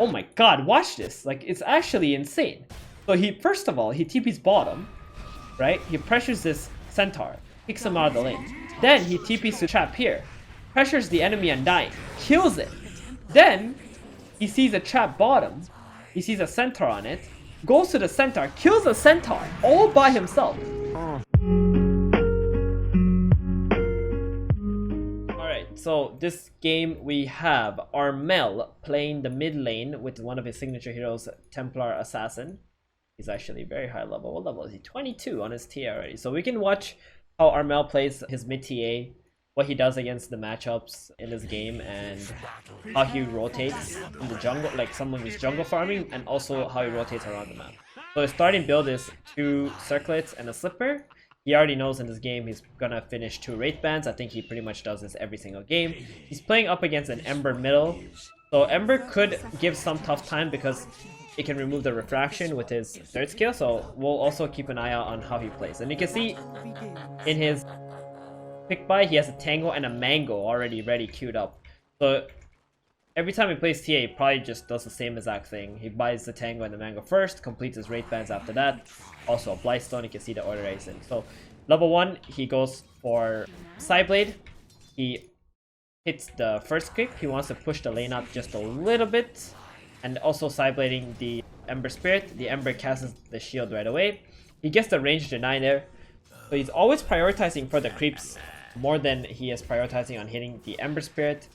Oh my god, watch this. Like, it's actually insane. So he, first of all, he TP's bottom, right? He pressures this centaur, kicks him out of the lane. Then he TP's to trap here, pressures the enemy undying, kills it. Then he sees a trap bottom, he sees a centaur on it, goes to the centaur, kills the centaur all by himself. Alright, so this game we have Armel playing the mid lane with one of his signature heroes, Templar Assassin. He's actually very high level. What level is he? 22 on his TA already. So we can watch how Armel plays his mid TA, what he does against the matchups in this game, and how he rotates in the jungle, like someone who's jungle farming, and also how he rotates around the map. So his starting build is 2 circlets and a slipper. He already knows in this game he's gonna finish 2 wraith bands. I think he pretty much does this every single game. He's playing up against an Ember middle. So Ember could give some tough time because it can remove the refraction with his 3rd skill, so we'll also keep an eye out on how he plays. And you can see in his pick buy, he has a Tango and a Mango already ready queued up. So every time he plays TA, he probably just does the same exact thing. He buys the Tango and the Mango first, completes his wraith bands after that. Also a Blightstone, you can see the order he's in. So level 1, he goes for Psyblade. He hits the first kick. He wants to push the lane up just a little bit. And also sideblading the Ember Spirit. The Ember casts the shield right away. He gets the range deny there. So he's always prioritizing for the creeps more than he is prioritizing on hitting the Ember Spirit.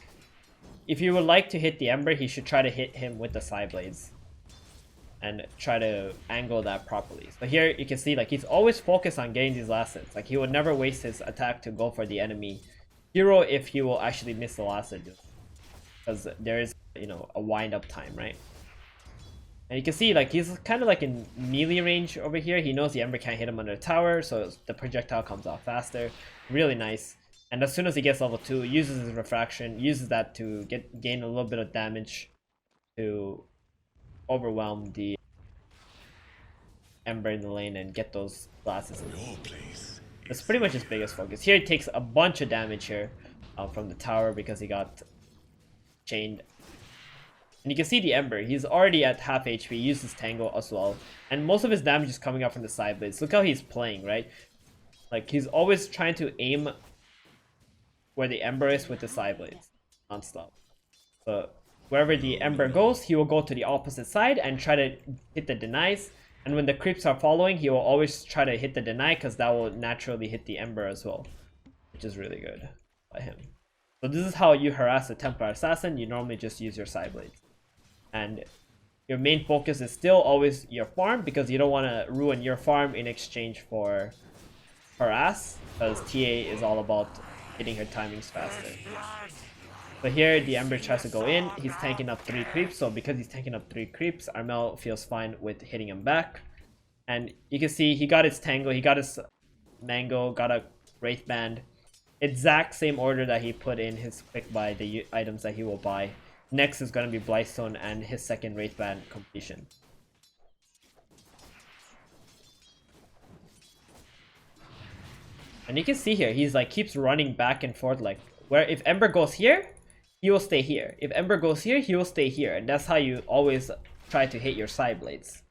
If you would like to hit the Ember, he should try to hit him with the Sideblades and try to angle that properly. So here you can see like he's always focused on getting these last hits. Like he would never waste his attack to go for the enemy hero if he will actually miss the last hit. Because there is, you know, a wind up time, right? And you can see like he's kind of like in melee range over here. He knows the Ember can't hit him under the tower, so the projectile comes off faster. Really nice. And as soon as he gets level 2, uses his refraction, uses that to gain a little bit of damage to overwhelm the Ember in the lane and get those glasses in. That's pretty much his biggest focus. Here he takes a bunch of damage here from the tower because he got chained. And you can see the Ember, he's already at half HP, he uses Tango as well. And most of his damage is coming up from the side blades. Look how he's playing, right? Like he's always trying to aim where the Ember is with the side blades non-stop. So wherever the Ember goes, he will go to the opposite side and try to hit the denies. And when the creeps are following, he will always try to hit the deny because that will naturally hit the Ember as well, which is really good by him. So this is how you harass a Templar Assassin. You normally just use your side blades. And your main focus is still always your farm because you don't want to ruin your farm in exchange for harass, because TA is all about hitting her timings faster. So here the Ember tries to go in. He's tanking up 3 creeps. So because he's tanking up 3 creeps, Armel feels fine with hitting him back. And you can see he got his Tango, he got his Mango, got a Wraith Band. Exact same order that he put in his quick buy, the items that he will buy. Next is going to be Blightstone and his second Wraith Band completion. And you can see here, he's like keeps running back and forth, like where if Ember goes here, he will stay here. If Ember goes here, he will stay here. And that's how you always try to hit your side blades.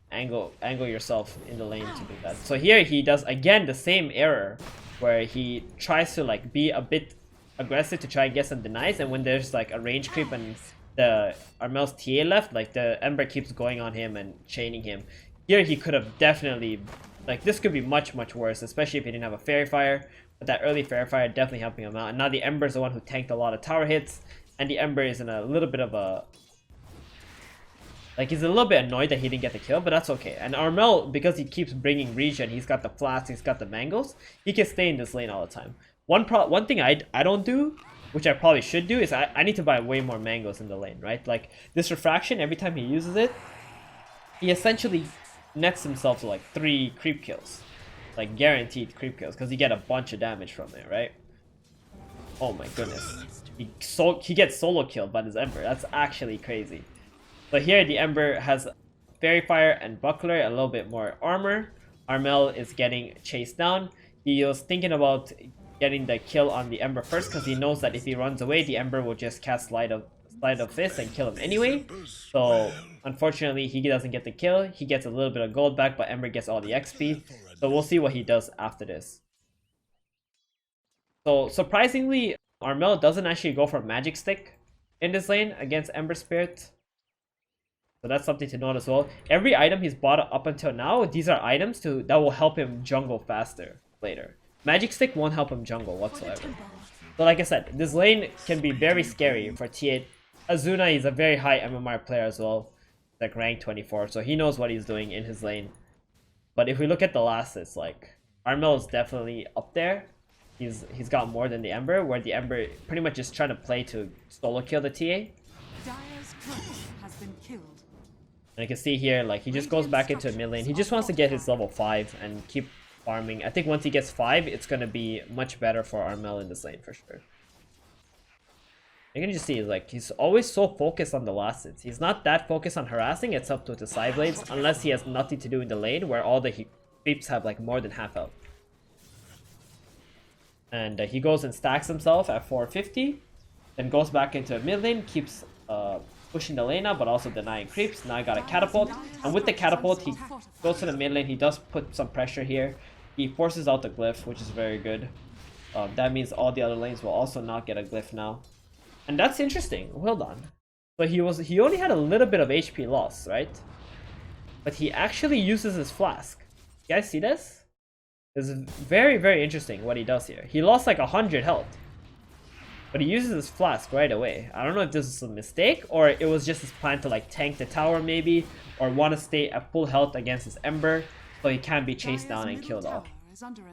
Angle yourself in the lane to do that. So here he does again the same error where he tries to like be a bit aggressive to try and get some denies, and when there's like a range creep and the Armel's TA left, like the Ember keeps going on him and chaining him. Here he could have definitely, like this could be much worse, especially if he didn't have a Fairy Fire. But that early Fairy Fire definitely helping him out, and now the Ember is the one who tanked a lot of tower hits, and the Ember is in a little bit of a, like he's a little bit annoyed that he didn't get the kill, but that's okay. And Armel, because he keeps bringing regen, he's got the flats, he's got the mangoes, he can stay in this lane all the time. One thing I don't do, which I probably should do, is I need to buy way more mangoes in the lane, right? Like this refraction, every time he uses it, he essentially nets himself to like 3 creep kills, like guaranteed creep kills, because you get a bunch of damage from it, right? Oh my goodness, he gets solo killed by this Ember. That's actually crazy. But here the Ember has Fairy Fire and Buckler, a little bit more armor. Armel is getting chased down. He was thinking about getting the kill on the Ember first because he knows that if he runs away, the Ember will just cast Light of sleight of fist and kill him anyway. So unfortunately, he doesn't get the kill. He gets a little bit of gold back, but Ember gets all the XP. So we'll see what he does after this. So surprisingly, Armel doesn't actually go for Magic Stick in this lane against Ember Spirit. So that's something to note as well. Every item he's bought up until now, these are items that will help him jungle faster later. Magic Stick won't help him jungle whatsoever. So like I said, this lane can be very scary for T8. Azuna is a very high MMR player as well, like rank 24, so he knows what he's doing in his lane. But if we look at the last, it's like Armel is definitely up there. He's got more than the Ember, where the Ember pretty much is trying to play to solo kill the TA. And you can see here, like, he just goes back into mid lane. He just wants to get his level 5 and keep farming. I think once he gets 5, it's going to be much better for Armel in this lane for sure. You can just see, like, he's always so focused on the last hits. He's not that focused on harassing, except with the side blades, unless he has nothing to do in the lane, where all the creeps have, like, more than half health. And he goes and stacks himself at 450, then goes back into mid lane, keeps pushing the lane out, but also denying creeps. Now I got a catapult, and with the catapult, he goes to the mid lane. He does put some pressure here. He forces out the glyph, which is very good. That means all the other lanes will also not get a glyph now. And that's interesting. Hold on. So he only had a little bit of HP loss, right? But he actually uses his flask. You guys see this? It's very, very interesting what he does here. He lost like 100 health, but he uses his flask right away. I don't know if this is a mistake, or it was just his plan to like tank the tower maybe, or want to stay at full health against his Ember, so he can't be chased down and killed off.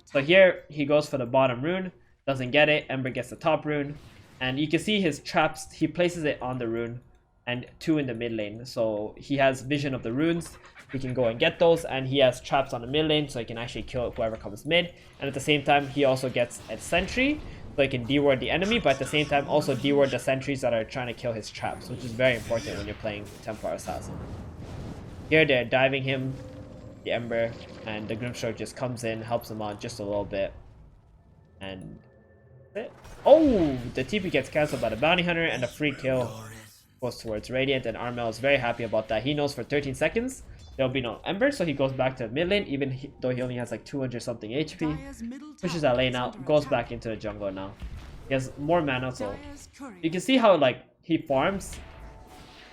So here, he goes for the bottom rune, doesn't get it, Ember gets the top rune, and you can see his traps, he places it on the rune, and 2 in the mid lane. So he has vision of the runes, he can go and get those, and he has traps on the mid lane, so he can actually kill whoever comes mid. And at the same time, he also gets a sentry, so he can deward the enemy, but at the same time also deward the sentries that are trying to kill his traps, which is very important when you're playing Templar Assassin. Here they're diving him, the Ember, and the Grimstroke just comes in, helps him out just a little bit. And that's it. Oh! The TP gets cancelled by the Bounty Hunter, and the free kill goes towards Radiant, and Armel is very happy about that. He knows for 13 seconds there'll be no Ember, so he goes back to mid lane, even though he only has like 200 something HP. Pushes that lane out, goes back into the jungle now. He has more mana, so you can see how like he farms.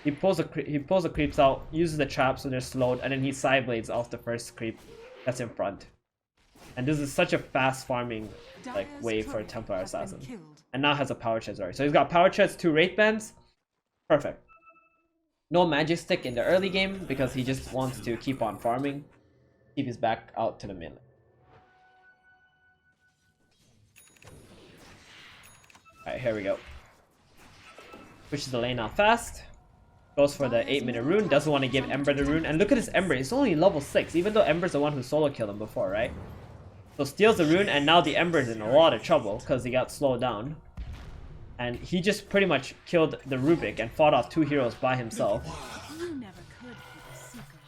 He pulls the creeps out, uses the traps so they're slowed, and then he side blades off the first creep that's in front. And this is such a fast farming like way for a Templar Assassin. And now has a power chest already. So he's got power chest, 2 wraith bands. Perfect. No magic stick in the early game because he just wants to keep on farming. Keep his back out to the mid lane. Alright, here we go. Pushes the lane out fast. Goes for the 8-minute rune. Doesn't want to give Ember the rune. And look at this Ember. He's only level 6. Even though Ember's the one who solo killed him before, right? So steals the rune. And now the Ember's in a lot of trouble because he got slowed down. And he just pretty much killed the Rubik and fought off 2 heroes by himself.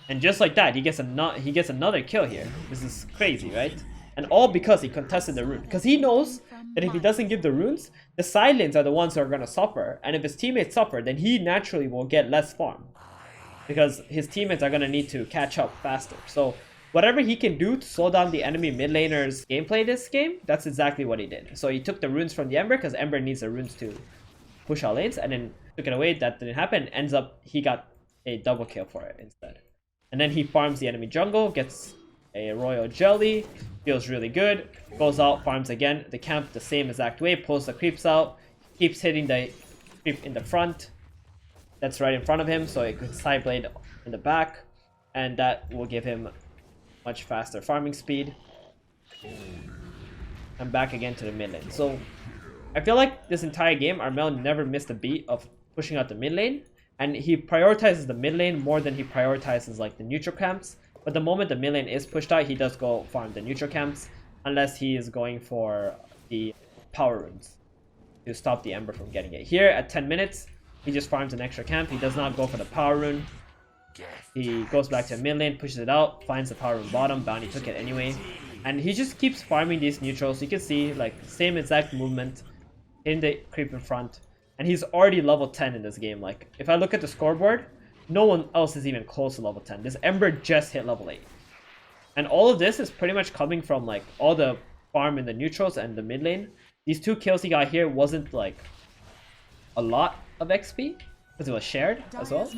And just like that, he gets another kill here. This is crazy, right? And all because he contested the rune. Because he knows that if he doesn't give the runes, the side lanes are the ones who are going to suffer. And if his teammates suffer, then he naturally will get less farm. Because his teammates are going to need to catch up faster. So whatever he can do to slow down the enemy mid laner's gameplay this game, that's exactly what he did. So he took the runes from the Ember, because Ember needs the runes to push out lanes, and then took it away. That didn't happen. Ends up, he got a double kill for it instead. And then he farms the enemy jungle, gets a royal jelly, feels really good, goes out, farms again, the camp the same exact way, pulls the creeps out, keeps hitting the creep in the front, that's right in front of him, so it could side blade in the back, and that will give him much faster farming speed. And back again to the mid lane. So I feel like this entire game, Armel never missed a beat of pushing out the mid lane, and he prioritizes the mid lane more than he prioritizes like the neutral camps. But the moment the mid lane is pushed out, he does go farm the neutral camps, unless he is going for the power runes to stop the Ember from getting it. Here at 10 minutes, he just farms an extra camp. He does not go for the power rune. He goes back to mid lane, pushes it out, finds the power rune bottom. Bounty took it anyway. And he just keeps farming these neutrals. You can see, like, same exact movement. Hitting the creep in front, And he's already level 10 in this game. Like, if I look at the scoreboard, no one else is even close to level 10. This Ember just hit level 8. And all of this is pretty much coming from, like, all the farm in the neutrals and the mid lane. These 2 kills he got here wasn't, like, a lot of XP, because it was shared as well.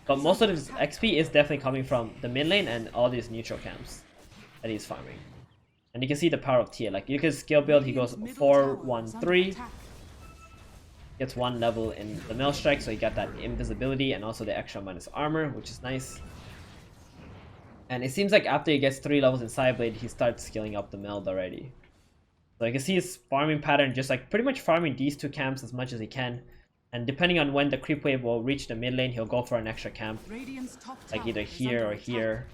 But most of his XP is definitely coming from the mid lane and all these neutral camps that he's farming. And you can see the power of TA. Like, you can skill build, he goes 4-1-3. Gets 1 level in the mail strike, so he got that invisibility and also the extra minus armor, which is nice. And it seems like after he gets 3 levels in Sideblade, he starts scaling up the meld already. So you can see his farming pattern, just like pretty much farming these 2 camps as much as he can. And depending on when the creep wave will reach the mid lane, he'll go for an extra camp, like either here or here.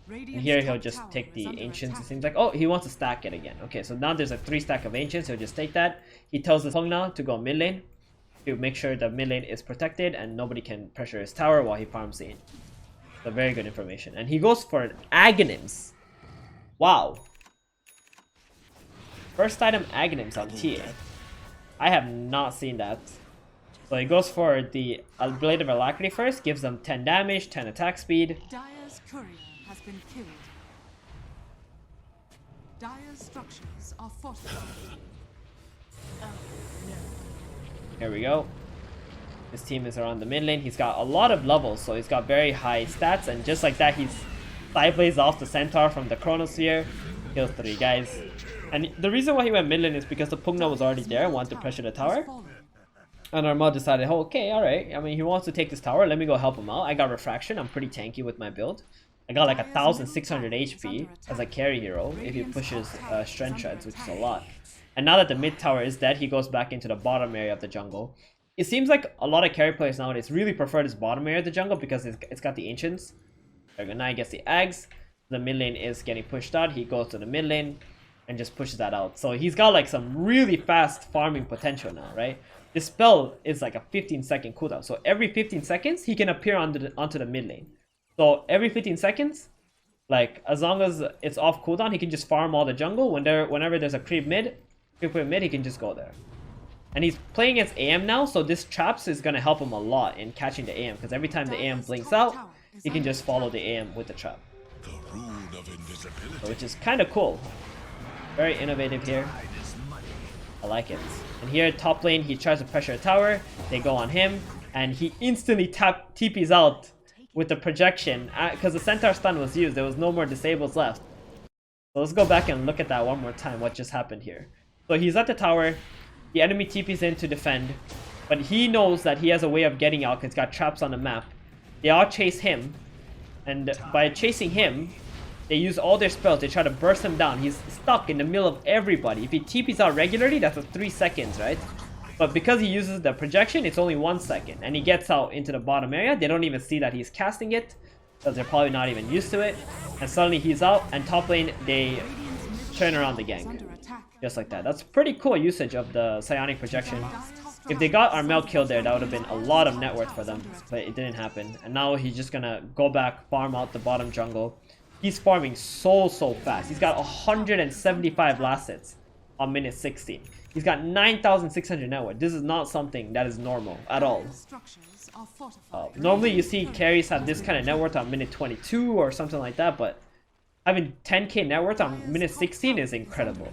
And here he'll just take the ancients. It seems like, oh, he wants to stack it again. Okay, so now there's a 3 stack of ancients. He'll just take that. He tells the Pung now to go mid lane to make sure the mid lane is protected and nobody can pressure his tower while he farms the ancient. So very good information. And he goes for an Aghanims. Wow. First item Aghanims on TA. I have not seen that. So he goes for the Blade of Alacrity first, gives them 10 damage, 10 attack speed. Dire's courier has been killed. Dire's structures are fortified. Here we go. His team is around the mid lane. He's got a lot of levels, so he's got very high stats. And just like that, he's Sideblades off the Centaur from the Chronosphere. Kills 3 guys. And the reason why he went mid lane is because the Pugna was already there and wanted to pressure the tower. And Armel decided, oh, okay, alright. I mean, he wants to take this tower. Let me go help him out. I got Refraction. I'm pretty tanky with my build. I got like 1,600 HP as a carry hero if he pushes Strength Shreds, which is a lot. And now that the mid tower is dead, he goes back into the bottom area of the jungle. It seems like a lot of carry players nowadays really prefer this bottom area of the jungle because it's got the Ancients. Now he gets the Ags. The mid lane is getting pushed out. He goes to the mid lane and just pushes that out. So he's got like some really fast farming potential now, right? This spell is like a 15-second cooldown. So every 15 seconds, he can appear onto the mid lane. So every 15 seconds, like as long as it's off cooldown, he can just farm all the jungle. Whenever there's a creep mid, he can just go there. And he's playing against AM now, so this traps is going to help him a lot in catching the AM. Because every time the AM blinks out, he can just follow the AM with the trap. So, which is kind of cool. Very innovative here. I like it. And here, top lane, he tries to pressure a tower. They go on him. And he instantly TPs out with the projection. Because the Centaur stun was used, there was no more disables left. So let's go back and look at that one more time, what just happened here. So he's at the tower. The enemy TPs in to defend. But he knows that he has a way of getting out because he's got traps on the map. They all chase him. And by chasing him, they use all their spells. They try to burst him down. He's stuck in the middle of everybody. If he TPs out regularly, that's a 3 seconds, right? But because he uses the projection, it's only 1 second. And he gets out into the bottom area. They don't even see that he's casting it, because they're probably not even used to it. And suddenly he's out. And top lane, they turn around the gang. Just like that. That's pretty cool usage of the psionic projection. If they got Armel killed there, that would have been a lot of net worth for them. But it didn't happen. And now he's just gonna go back, farm out the bottom jungle. He's farming so fast. He's got 175 last hits on minute 16. He's got 9,600 net worth. This is not something that is normal at all. Normally you see carries have this kind of net worth on minute 22 or something like that, but having 10k net worth on minute 16 is incredible.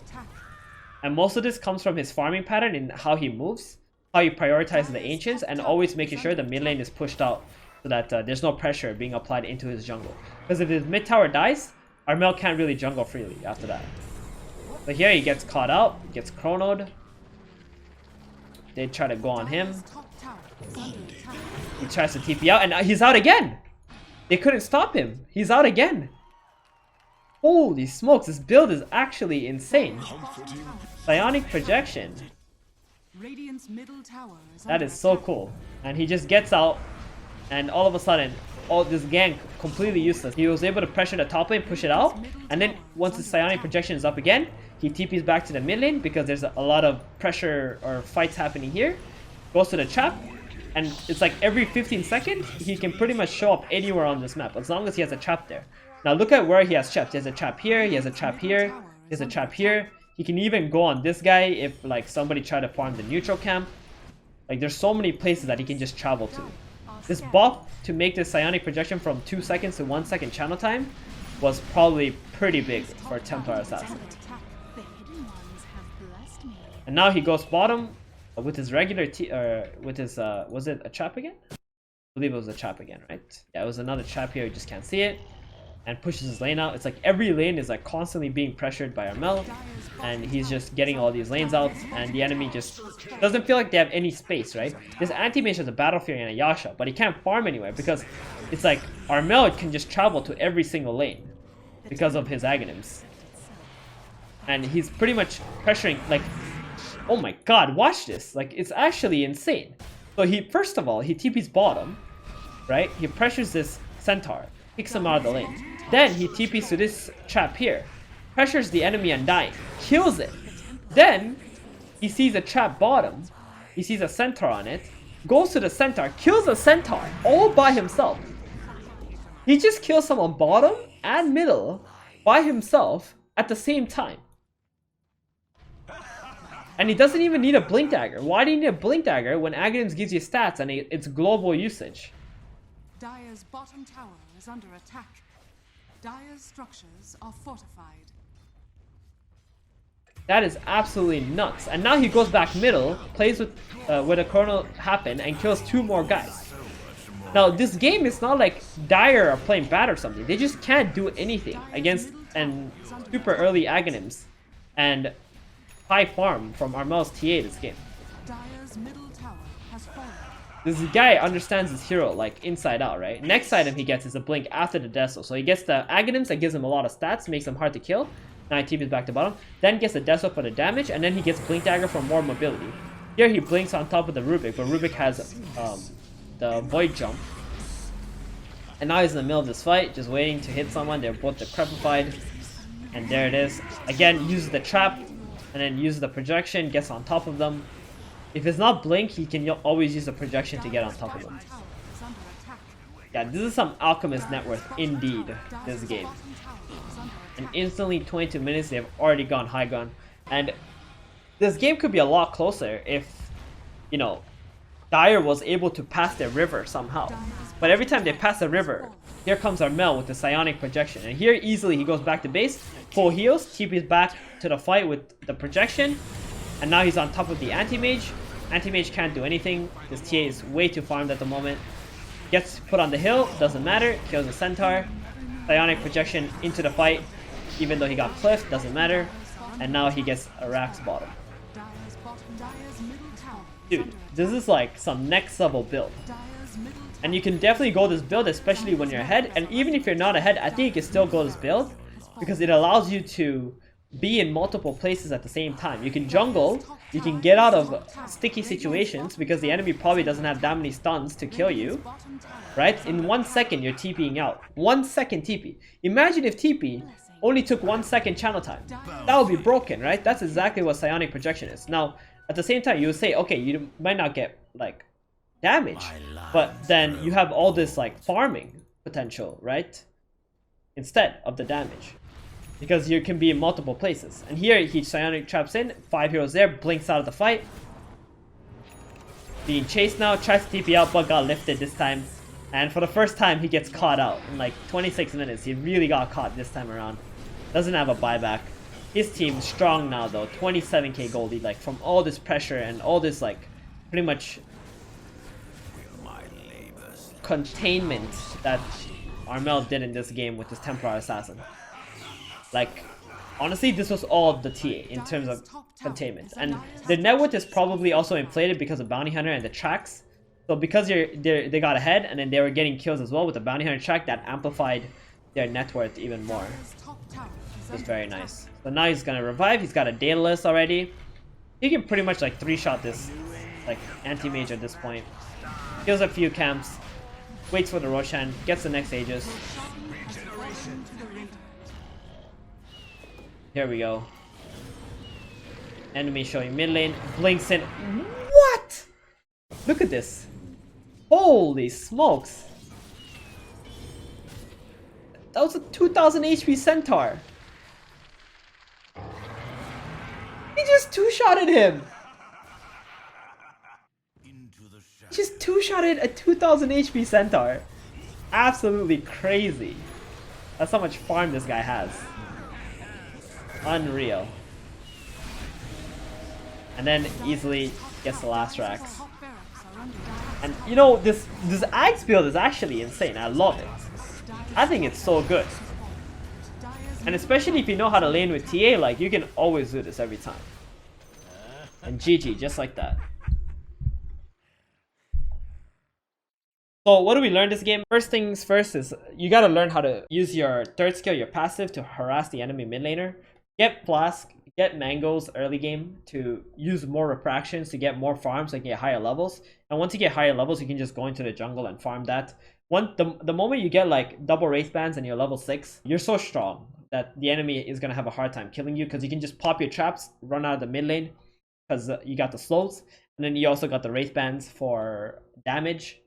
And most of this comes from his farming pattern in how he moves, how he prioritizes the ancients, and always making sure the mid lane is pushed out so that there's no pressure being applied into his jungle. Because if his mid tower dies, Armel can't really jungle freely after that. But here he gets caught out, gets chronoed. They try to go on him. He tries to TP out, and he's out again! They couldn't stop him. He's out again. Holy smokes, this build is actually insane. Psionic projection. That is so cool. And he just gets out, and all of a sudden, all this gang completely useless. He was able to pressure the top lane, push it out, and then once the psionic projection is up again, he TPs back to the mid lane because there's a lot of pressure or fights happening here. Goes to the trap, and it's like every 15 seconds, he can pretty much show up anywhere on this map as long as he has a trap there. Now look at where he has traps. He has a trap here, he has a trap here, he has a trap here. He can even go on this guy if like somebody tried to farm the neutral camp. Like there's so many places that he can just travel to. This buff to make this psionic projection from 2 seconds to 1 second channel time was probably pretty big for Templar Assassin. And now he goes bottom with his regular with his was it a trap again? I believe it was a trap again, right? Yeah, it was another trap here, you just can't see it. And pushes his lane out. It's like every lane is like constantly being pressured by Armel, and he's just getting all these lanes out, and the enemy just doesn't feel like they have any space, right? This anti-mage has a Battle Fury and a Yasha, but he can't farm anywhere because it's like Armel can just travel to every single lane because of his Aghanims. And he's pretty much pressuring, like, oh my god, watch this. Like, it's actually insane. So he, first of all, he TP's bottom, right? He pressures this Centaur, kicks him out of the lane. Then he TPs to this trap here, pressures the enemy undying, kills it. Then he sees a trap bottom, he sees a Centaur on it, goes to the Centaur, kills the Centaur all by himself. He just kills someone bottom and middle by himself at the same time. And he doesn't even need a Blink Dagger. Why do you need a Blink Dagger when Aghanims gives you stats and it's global usage? Dire's bottom tower is under attack. Dire's structures are fortified. That is absolutely nuts. And now he goes back middle, plays with where the Chrono happened, and kills 2 more guys. Now this game is not like Dire are playing bad or something. They just can't do anything against and super early Aghanims and high farm from Armel's TA this game. Dire's middle tower has fallen. This guy understands his hero like inside out, right? Next item he gets is a blink after the Deso. So he gets the Aghanims that gives him a lot of stats, makes him hard to kill. Now he TPs back to bottom. Then gets the Deso for the damage, and then he gets Blink Dagger for more mobility. Here he blinks on top of the Rubik, but Rubik has the Void Jump. And now he's in the middle of this fight, just waiting to hit someone. They're both decrepified. And there it is. Again, uses the trap, and then uses the projection, gets on top of them. If it's not blink, he can always use the projection to get on top of them. Yeah, this is some Alchemist net worth indeed, this game. And instantly 22 minutes, they've already gone high ground. And this game could be a lot closer if, you know, Dire was able to pass the river somehow. But every time they pass the river, here comes Armel with the psionic projection. And here easily he goes back to base, full heals, TP's back to the fight with the projection. And now he's on top of the anti-mage. Anti-mage can't do anything. This TA is way too farmed at the moment. Gets put on the hill, doesn't matter, kills the Centaur. Psionic projection into the fight, even though he got cliffed, doesn't matter. And now he gets a Rax bottom. Dude, this is like some next level build. And you can definitely go this build, especially when you're ahead. And even if you're not ahead, I think you can still go this build, because it allows you to be in multiple places at the same time. You can jungle, you can get out of sticky situations because the enemy probably doesn't have that many stuns to kill you, right? In 1 second you're TPing out. 1 second TP. Imagine if TP only took 1 second channel time. That would be broken, right? That's exactly what psionic projection is. Now, at the same time, you would say, okay, you might not get like damage, but then you have all this like farming potential, right? Instead of the damage. Because you can be in multiple places. And here he psionic traps in, 5 heroes there, blinks out of the fight. Being chased now, tries to TP out, but got lifted this time. And for the first time he gets caught out. In like 26 minutes, he really got caught this time around. Doesn't have a buyback. His team strong now though, 27k gold lead, like from all this pressure and all this like pretty much containment that Armel did in this game with this Templar Assassin. Like, honestly, this was all the TA in terms of containment. And the net worth is probably also inflated because of Bounty Hunter and the tracks. So because they got ahead and then they were getting kills as well with the Bounty Hunter track, that amplified their net worth even more. It's very nice. So now he's gonna revive. He's got a Daedalus already. He can pretty much like 3-shot this like anti-mage at this point. Kills a few camps. Waits for the Roshan. Gets the next Aegis. Here we go. Enemy showing mid lane. Blinks in. What? Look at this. Holy smokes. That was a 2000 HP Centaur. He just 2-shotted him. Just two-shotted a 2000 HP centaur. Absolutely crazy. That's how much farm this guy has. Unreal. And then easily gets the last racks. And you know, this Axe build is actually insane. I love it. I think it's so good. And especially if you know how to lane with TA, like, you can always do this every time. And GG, just like that. So what do we learn this game? First things first is you gotta learn how to use your third skill, your passive, to harass the enemy mid laner. Get Flask, get Mangoes early game to use more refractions to get more farms and get higher levels. And once you get higher levels, you can just go into the jungle and farm that. The moment you get like double wraith bands and you're level 6, you're so strong that the enemy is gonna have a hard time killing you, because you can just pop your traps, run out of the mid lane, because you got the slows, and then you also got the wraith bands for damage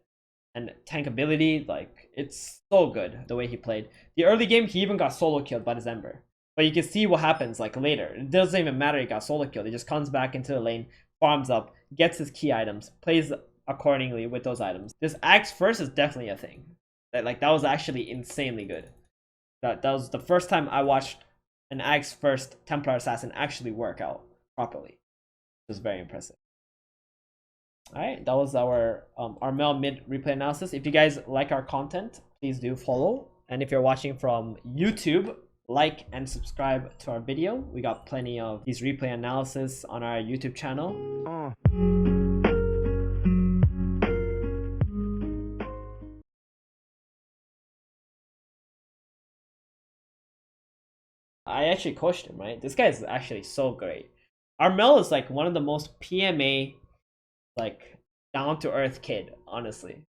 and tank ability. Like, it's so good the way he played. The early game, he even got solo killed by his Ember. But you can see what happens like later. It doesn't even matter he got solo killed. He just comes back into the lane, farms up, gets his key items, plays accordingly with those items. This Axe first is definitely a thing. That was actually insanely good. That was the first time I watched an Axe first Templar Assassin actually work out properly. It was very impressive. Alright, that was our Armel mid replay analysis. If you guys like our content, please do follow. And if you're watching from YouTube, like and subscribe to our video. We got plenty of these replay analysis on our YouTube channel. I actually coached him, right? This guy is actually so great. Armel is like one of the most PMA, like, down to earth kid, honestly.